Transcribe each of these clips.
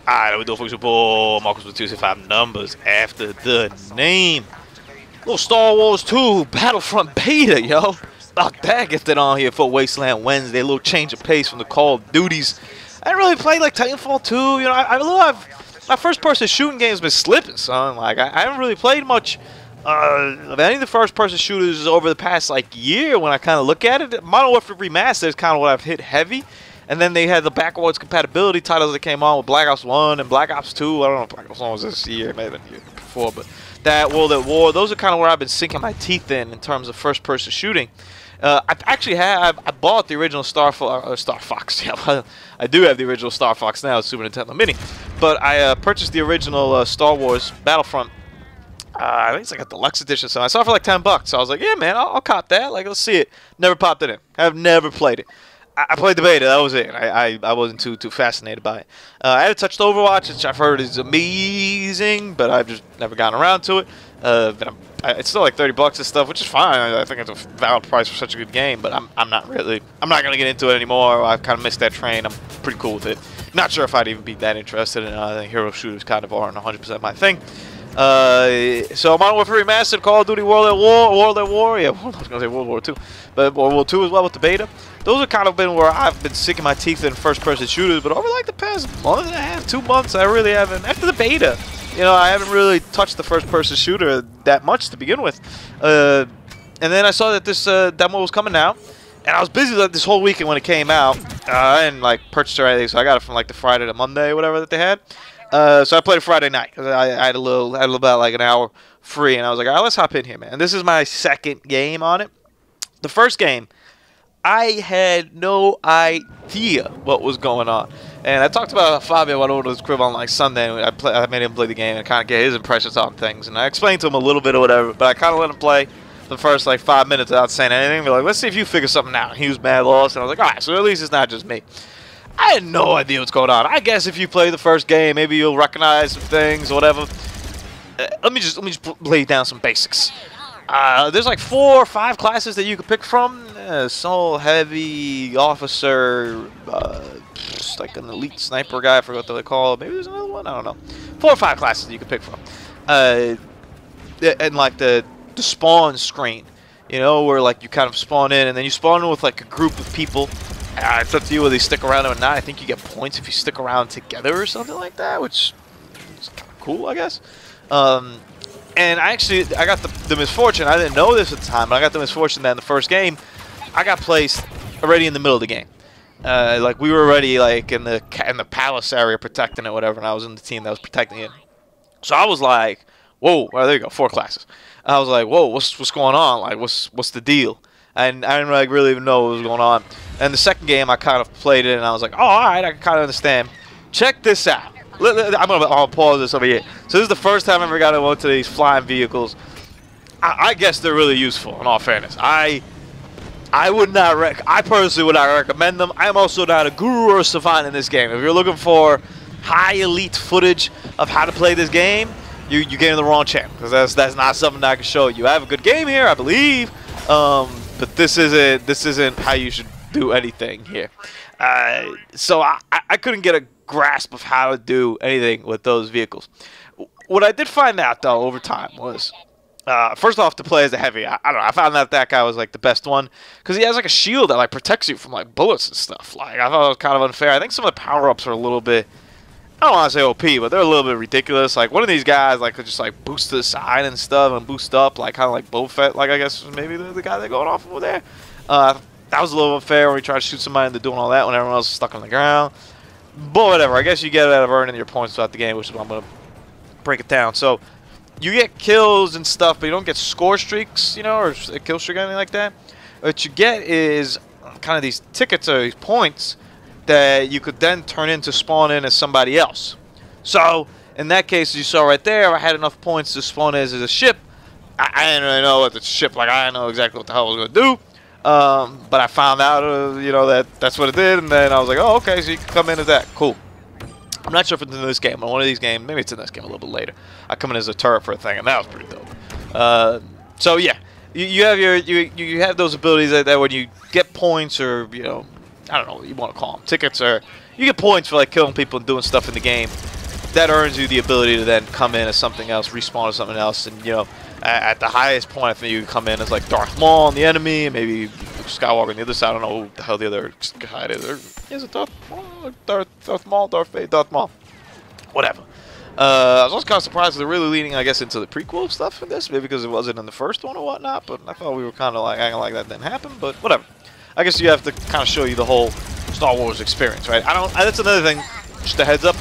Alright, we do folks. Boom. Marcus with 265 numbers after the name. Little Star Wars 2 Battlefront beta, yo. About that gifted on here for Wasteland Wednesday. A little change of pace from the Call of Duties. I didn't really play like Titanfall 2. You know, my first-person shooting game's been slipping, son. Like I haven't really played much of any of the first-person shooters over the past like year. When I kind of look at it, Modern Warfare Remastered is kind of what I've hit heavy. And then they had the backwards compatibility titles that came on with Black Ops 1 and Black Ops 2. I don't know if Black Ops 1 was this year, maybe the year before, but that World at War, those are kind of where I've been sinking my teeth in terms of first-person shooting. I bought the original Star Fox. Yeah, I do have the original Star Fox now, Super Nintendo Mini. But I purchased the original Star Wars Battlefront. I think it's like a deluxe edition, so I saw it for like $10. So I was like, yeah, man, I'll cop that. Like, let's see it. Never popped it in. I've never played it. I played the beta, that was it. I wasn't too fascinated by it. I haven't touched Overwatch, which I've heard is amazing, but I've just never gotten around to it. It's still like $30 and stuff, which is fine. I think it's a valid price for such a good game, but I'm not gonna get into it anymore. I've kind of missed that train. I'm pretty cool with it. Not sure if I'd even be that interested in it. I think hero shooters kind of aren't 100% my thing. So Modern Warfare Remastered, Call of Duty World at War. Yeah, I was gonna say World War II, but World War II as well with the beta. Those have kind of been where I've been sinking my teeth in first-person shooters, but over like the past month and a half, 2 months, I really haven't. After the beta, you know, I haven't really touched the first-person shooter that much to begin with. And then I saw that this demo was coming out, and I was busy like this whole weekend when it came out. I didn't like purchase or anything, so I got it from like the Friday to Monday, whatever that they had. So I played it Friday night because I had a little about like an hour free, and I was like, all right, let's hop in here, man. And this is my second game on it. The first game, I had no idea what was going on. And I talked about Fabio went over to his crib on like Sunday, and I made him play the game and kind of get his impressions on things. And I explained to him a little bit or whatever, but I kind of let him play the first like 5 minutes without saying anything. Be like, let's see if you figure something out. And he was mad lost, and I was like, all right, so at least it's not just me. I had no idea what's going on. I guess if you play the first game, maybe you'll recognize some things or whatever. Let me just lay down some basics. There's like 4 or 5 classes that you can pick from. Soul, Heavy, Officer, like an Elite Sniper guy, I forgot what they call it. Maybe there's another one, I don't know. 4 or 5 classes that you can pick from. And like the spawn screen, you know, where like you kind of spawn in, and then you spawn in with like a group of people. It's up to you whether you stick around or not. I think you get points if you stick around together or something like that, which is kind of cool, I guess. And I got the misfortune, I didn't know this at the time, but I got the misfortune that in the first game, I got placed already in the middle of the game. Like, we were already, like, in the palace area protecting it, whatever, and I was in the team that was protecting it. So I was like, whoa, well, there you go, 4 classes. I was like, whoa, what's going on? Like, what's the deal? And I didn't like, really even know what was going on. And the second game, I kind of played it, and I was like, oh, all right, I can kind of understand. Check this out. I'll pause this over here. So this is the first time I ever got into these flying vehicles. I guess they're really useful, in all fairness. I personally would not recommend them. I'm also not a guru or a savant in this game. If you're looking for high elite footage of how to play this game, you get in the wrong channel, because that's not something that I can show you. I have a good game here, I believe, but this isn't how you should do anything here. So I couldn't get a grasp of how to do anything with those vehicles. What I did find out though over time was, first off, to play as a heavy, I don't know, I found out that guy was like the best one because he has like a shield that like protects you from like bullets and stuff. Like, I thought it was kind of unfair. I think some of the power-ups are a little bit, I don't want to say OP, but they're a little bit ridiculous. Like, one of these guys like could just like boost to the side and stuff and boost up, like kind of like Boba Fett, like I guess maybe the guy they're going off over there. That was a little unfair when we tried to shoot somebody and they're doing all that when everyone else is stuck on the ground. But whatever, I guess you get it out of earning your points throughout the game, which is what I'm going to break it down. So, you get kills and stuff, but you don't get score streaks, you know, or a kill streak or anything like that. What you get is kind of these tickets or these points that you could then turn into spawn in as somebody else. So, in that case, as you saw right there, I had enough points to spawn as a ship. I didn't really know what the ship, like, I didn't know exactly what the hell I was going to do. But I found out, you know, that's what it did, and then I was like, oh, okay, so you can come in as that. Cool. I'm not sure if it's in this game, but one of these games, maybe it's in this game a little bit later. I come in as a turret for a thing, and that was pretty dope. So yeah, you have those abilities that when you get points, or, you know, I don't know what you want to call them, tickets, or you get points for like killing people and doing stuff in the game. that earns you the ability to then come in as something else, respawn as something else, and you know, at the highest point, I think you can come in as like Darth Maul on the enemy, and maybe Skywalker on the other side. I don't know who the hell the other guy is. Is it Darth Maul? Darth Maul? Darth Vader? Darth Maul? Whatever. I was also kind of surprised they're really leaning, I guess, into the prequel stuff for this, maybe because it wasn't in the first one or whatnot. But I thought we were kind of like acting like that didn't happen. But whatever. I guess you have to kind of show you the whole Star Wars experience, right? That's another thing. Just a heads up.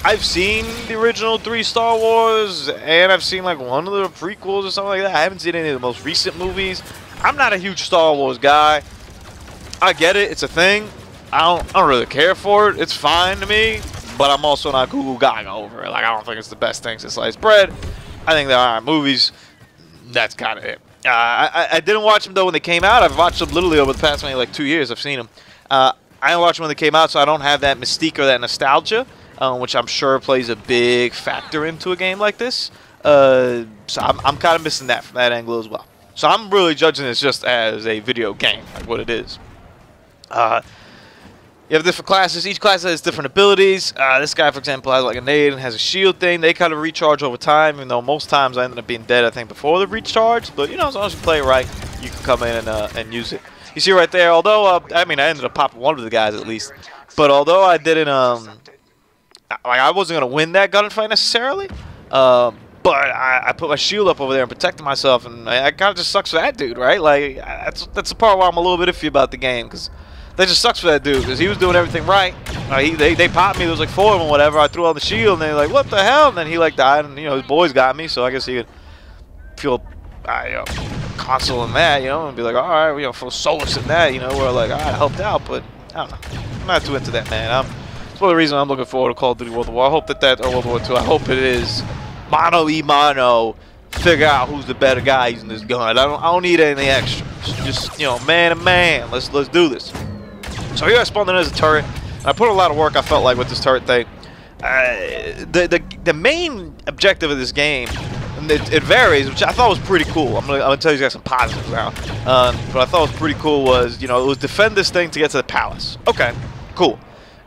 I've seen the original 3 Star Wars, and I've seen like one of the prequels or something like that. I haven't seen any of the most recent movies. I'm not a huge Star Wars guy. I get it. It's a thing. I don't really care for it. It's fine to me. But I'm also not Google Gaga over it. Like, I don't think it's the best thing since sliced bread. I think there are movies. That's kind of it. I didn't watch them, though, when they came out. I've watched them literally over the past, maybe, like 2 years. I've seen them. I didn't watch them when they came out, so I don't have that mystique or that nostalgia, which I'm sure plays a big factor into a game like this. So I'm kind of missing that from that angle as well. So I'm really judging this just as a video game, like what it is. You have different classes. Each class has different abilities. This guy, for example, has like a nade and has a shield thing. They kind of recharge over time, even though most times I ended up being dead, I think, before the recharge. But, you know, as long as you play it right, you can come in and use it. You see right there, although, I mean, I ended up popping one of the guys at least. But although I didn't, like, I wasn't going to win that gunfight necessarily. But I put my shield up over there and protected myself. And it kind of just sucks for that dude, right? Like, that's the part where I'm a little bit iffy about the game. Because that just sucks for that dude, because he was doing everything right. They popped me. There was like 4 of them, whatever. I threw on the shield, and they're like, "What the hell?" And then he like died, and you know his boys got me. So I guess he could feel, you know, console in that, you know, and be like, "All right, you know, feel solace in that," you know, where like, "All right, I helped out," but I don't know. I'm not too into that, man. It's one of the reasons I'm looking forward to Call of Duty World War. I hope that or World War II. I hope it is mano y mano. Figure out who's the better guy using this gun. I don't need anything extra. Just, you know, man to man. Let's do this. So here I spawned in as a turret. I put a lot of work, I felt like, with this turret thing. The main objective of this game, and it varies, which I thought was pretty cool. I'm gonna tell you guys some positives now. But I thought was pretty cool was, you know, it was defend this thing to get to the palace. Okay, cool.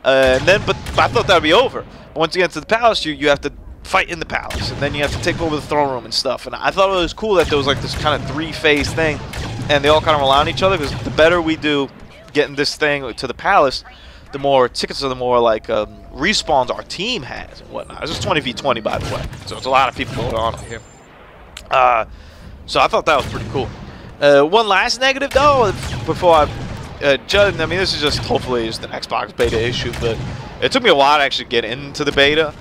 And then, but I thought that would be over. But once you get to the palace, you have to fight in the palace, and then you have to take over the throne room and stuff. And I thought it was cool that there was like this kind of 3-phase thing, and they all kind of rely on each other, because the better we do getting this thing to the palace, the more tickets or the more like respawns our team has and whatnot. It's just 20v20, by the way, so it's a lot of people going on here. So I thought that was pretty cool. One last negative though, before I judge. I mean, this is just hopefully just an Xbox beta issue, but it took me a while to actually get into the beta.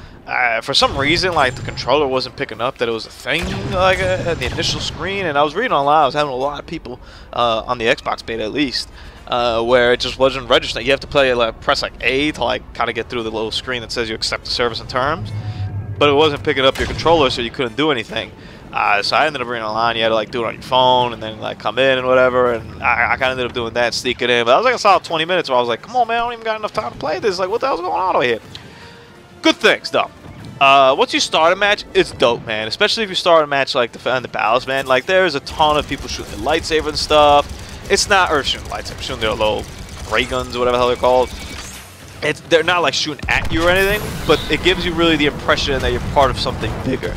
For some reason, like, the controller wasn't picking up that it was a thing, like, at the initial screen, and I was reading online, I was having a lot of people on the Xbox beta at least, where it just wasn't registering. You have to play, like, press like A to like kind of get through the little screen that says you accept the service and terms, but it wasn't picking up your controller, so you couldn't do anything. So I ended up reading online. You had to like do it on your phone and then like come in and whatever, and I kind of ended up doing that, sneaking in. But I was like a solid 20 minutes where I was like, come on, man, I don't even got enough time to play this. Like, what the hell's going on over here? Good things, though. Once you start a match, it's dope, man. Especially if you start a match like Defend the Palace, man. Like, there's a ton of people shooting their lightsaber and stuff. It's not, or shooting lightsaber, shooting their little ray guns or whatever the hell they're called. They're not like shooting at you or anything, but it gives you really the impression that you're part of something bigger.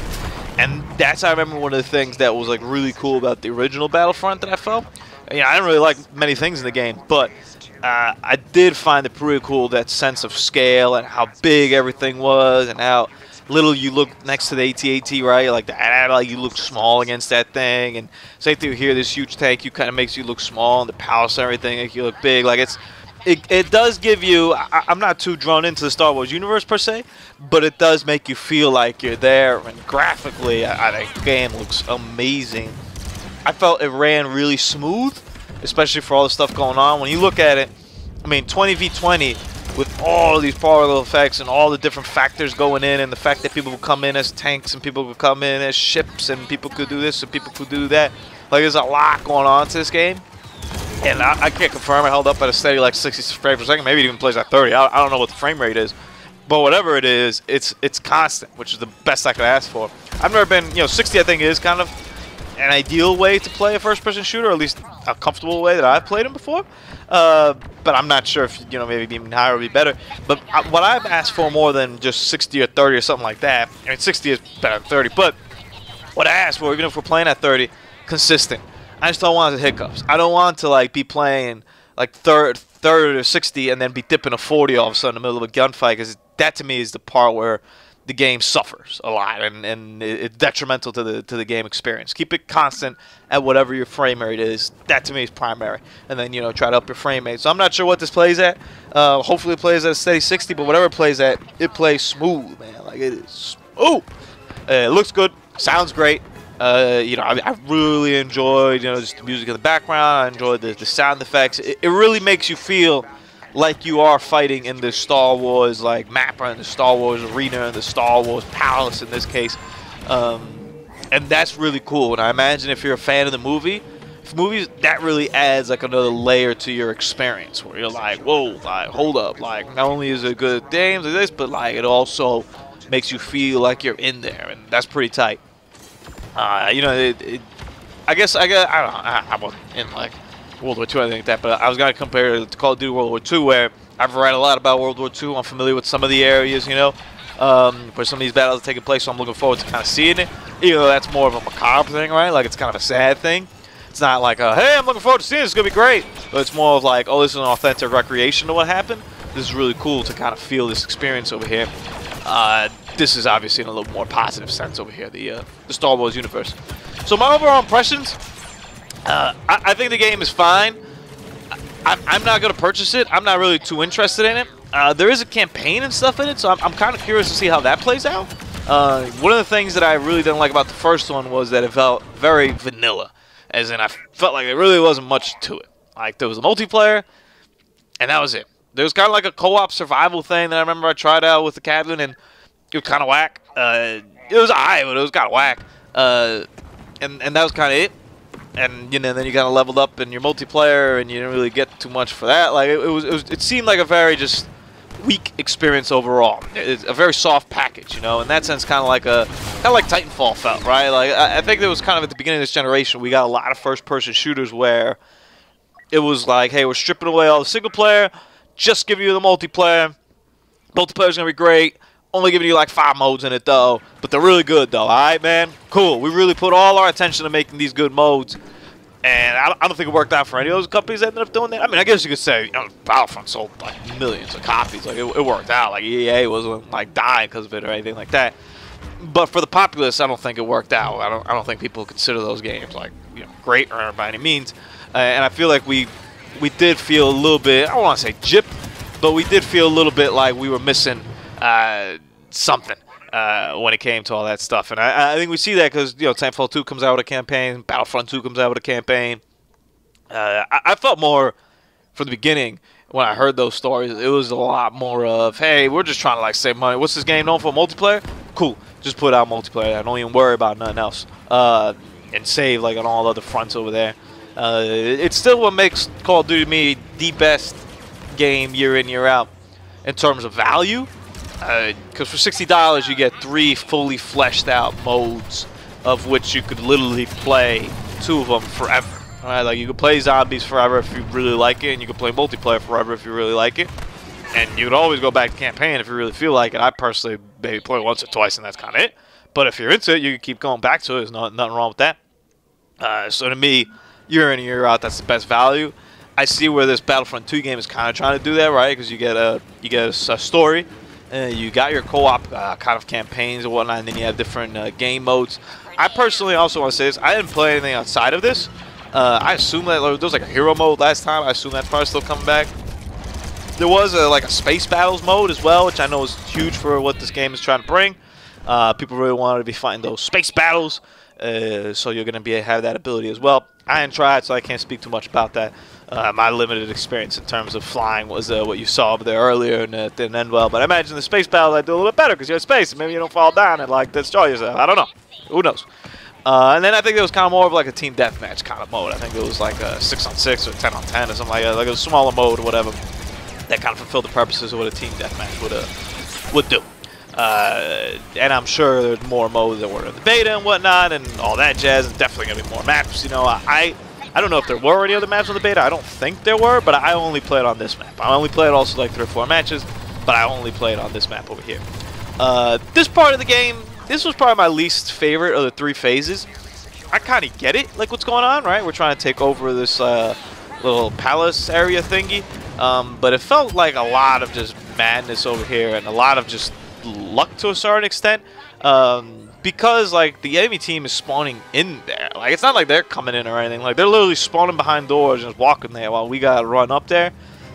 And that's, I remember, one of the things that was like really cool about the original Battlefront that I felt. You know, I didn't really like many things in the game, but I did find it pretty cool, that sense of scale and how big everything was and how little you look next to the AT-AT, right? Like you look small against that thing. And same thing here, this huge tank, you kind of makes you look small, and the palace and everything make you look big. Like it does give you, I'm not too drawn into the Star Wars universe per se, but it does make you feel like you're there. And graphically, I think the game looks amazing. I felt it ran really smooth, especially for all the stuff going on. When you look at it, I mean, 20v20 with all of these powerful effects and all the different factors going in, and the fact that people will come in as tanks and people will come in as ships and people could do this and people could do that. Like, there's a lot going on to this game. And I can't confirm it held up at a steady like 60 frames per second. Maybe it even plays at 30. I don't know what the frame rate is. But whatever it is, it's constant, which is the best I could ask for. I've never been, you know, 60 I think is kind of an ideal way to play a first-person shooter, or at least a comfortable way that I've played them before. But I'm not sure if, you know, maybe even higher would be better. But what I've asked for more than just 60 or 30 or something like that. I mean, 60 is better than 30, but what I asked for, even if we're playing at 30, consistent. I just don't want the hiccups. I don't want to like be playing like third or 60 and then be dipping a 40 all of a sudden in the middle of a gunfight, because that to me is the part where the game suffers a lot, and it's detrimental to the game experience. Keep it constant at whatever your frame rate is. That to me is primary, and then, you know, try to up your frame rate. So I'm not sure what this plays at. Hopefully it plays at a steady 60, but whatever it plays at, it plays smooth, man. Like, it is smooth. It looks good, sounds great. You know, I really enjoyed, you know, just the music in the background. I enjoyed the sound effects. It really makes you feel like you are fighting in the Star Wars like map, or in the Star Wars arena, in the Star Wars palace in this case, and that's really cool. And I imagine if you're a fan of the movie, that really adds like another layer to your experience, where you're like, whoa, like, hold up, like, not only is it good games like this, but like it also makes you feel like you're in there, and that's pretty tight. You know, I guess I don't know, I wasn't in like World War II or anything like that, but I was going to compare it to Call of Duty World War II, where I've read a lot about World War II. I'm familiar with some of the areas, you know, where some of these battles are taking place, so I'm looking forward to kind of seeing it. Even though that's more of a macabre thing, right? Like, it's kind of a sad thing. It's not like, hey, I'm looking forward to seeing this, it's going to be great. But it's more of like, oh, this is an authentic recreation of what happened. This is really cool to kind of feel this experience over here. This is obviously in a little more positive sense over here, the Star Wars universe. So my overall impressions, I think the game is fine. I'm not going to purchase it. I'm not really too interested in it. There is a campaign and stuff in it, so I'm kind of curious to see how that plays out. One of the things that I really didn't like about the first one was that it felt very vanilla. As in, I felt like there really wasn't much to it. Like, there was a multiplayer, and that was it. There was kind of like a co-op survival thing that I remember I tried out with the captain, and it was kind of whack. It was alright, but it was kind of whack. And that was kind of it. And, you know, then you kind of leveled up in your multiplayer, and you didn't really get too much for that. Like, it seemed like a very just weak experience overall. It's a very soft package, you know. In that sense, kind of like Titanfall felt, right? Like, I think it was kind of at the beginning of this generation, we got a lot of first-person shooters where it was like, hey, we're stripping away all the single player, just give you the multiplayer. Multiplayer's gonna be great. Only giving you like 5 modes in it though, but they're really good though. All right, man, cool. We really put all our attention to making these good modes, and I don't think it worked out for any of those companies that ended up doing that. I mean, I guess you could say, you know, Battlefront sold like millions of copies. Like, it worked out. Like, EA wasn't like dying because of it or anything like that. But for the populace, I don't think it worked out. I don't think people consider those games like, you know, great or by any means. And I feel like we did feel a little bit, I don't want to say gypped, but we did feel a little bit like we were missing something when it came to all that stuff. And I think we see that because, you know, Titanfall 2 comes out with a campaign, Battlefront 2 comes out with a campaign. I felt more from the beginning when I heard those stories, it was a lot more of, hey, we're just trying to like save money. What's this game known for? Multiplayer? Cool. Just put out multiplayer. I don't even worry about nothing else. And save like on all other fronts over there. It's still what makes Call of Duty to me the best game year in, year out in terms of value. Because for $60 you get 3 fully fleshed out modes, of which you could literally play 2 of them forever. Alright, like you could play zombies forever if you really like it, and you could play multiplayer forever if you really like it. And you could always go back to campaign if you really feel like it. I personally maybe play once or twice and that's kind of it. But if you're into it, you can keep going back to it. There's nothing wrong with that. So to me, year in and year out, that's the best value. I see where this Battlefront 2 game is kind of trying to do that, right? Because you get a story, you got your co-op kind of campaigns and whatnot, and then you have different game modes. I personally also want to say this: I didn't play anything outside of this. I assume that there was like a hero mode last time. I assume that's probably still coming back. There was like a space battles mode as well, which I know is huge for what this game is trying to bring. People really wanted to be fighting those space battles, so you're going to have that ability as well. I didn't try it, so I can't speak too much about that. My limited experience in terms of flying was what you saw over there earlier, and it didn't end well. But I imagine the space battles I do a little bit better because you're in space, and maybe you don't fall down and like destroy yourself. I don't know. Who knows? And then I think it was kind of more of like a team deathmatch kind of mode. I think it was like a 6-on-6 or 10-on-10 or something like that, like a smaller mode or whatever. That kind of fulfilled the purposes of what a team deathmatch would do. And I'm sure there's more modes that were in the beta and whatnot and all that jazz. And definitely going to be more maps. You know, I don't know if there were any other maps on the beta. I don't think there were, but I only played on this map. I only played also like 3 or 4 matches, but I only played on this map over here. This part of the game, this was probably my least favorite of the 3 phases. I kind of get it, like what's going on, right? We're trying to take over this little palace area thingy, but it felt like a lot of just madness over here and a lot of just luck to a certain extent, because like the enemy team is spawning in there. Like it's not like they're coming in or anything. Like they're literally spawning behind doors and just walking there while we gotta run up there.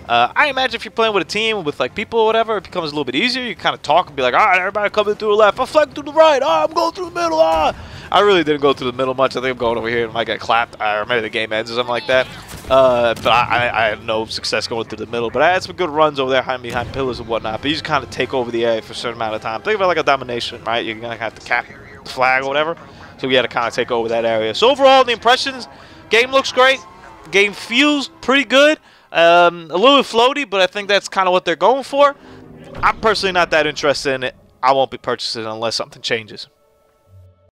I imagine if you're playing with a team with like people or whatever, it becomes a little bit easier. You kind of talk and be like, all right, everybody coming through the left, I'm flanking through the right, I'm going through the middle. I really didn't go through the middle much. I think I'm going over here and might get clapped. I remember the game ends or something like that. But I had no success going through the middle. But I had some good runs over there behind pillars and whatnot. But you just kind of take over the area for a certain amount of time. Think of it like a domination, right? You're going to have to cap the flag or whatever. So we had to kind of take over that area. So overall, the impressions, game looks great. Game feels pretty good. A little bit floaty, but I think that's kind of what they're going for. I'm personally not that interested in it. I won't be purchasing it unless something changes.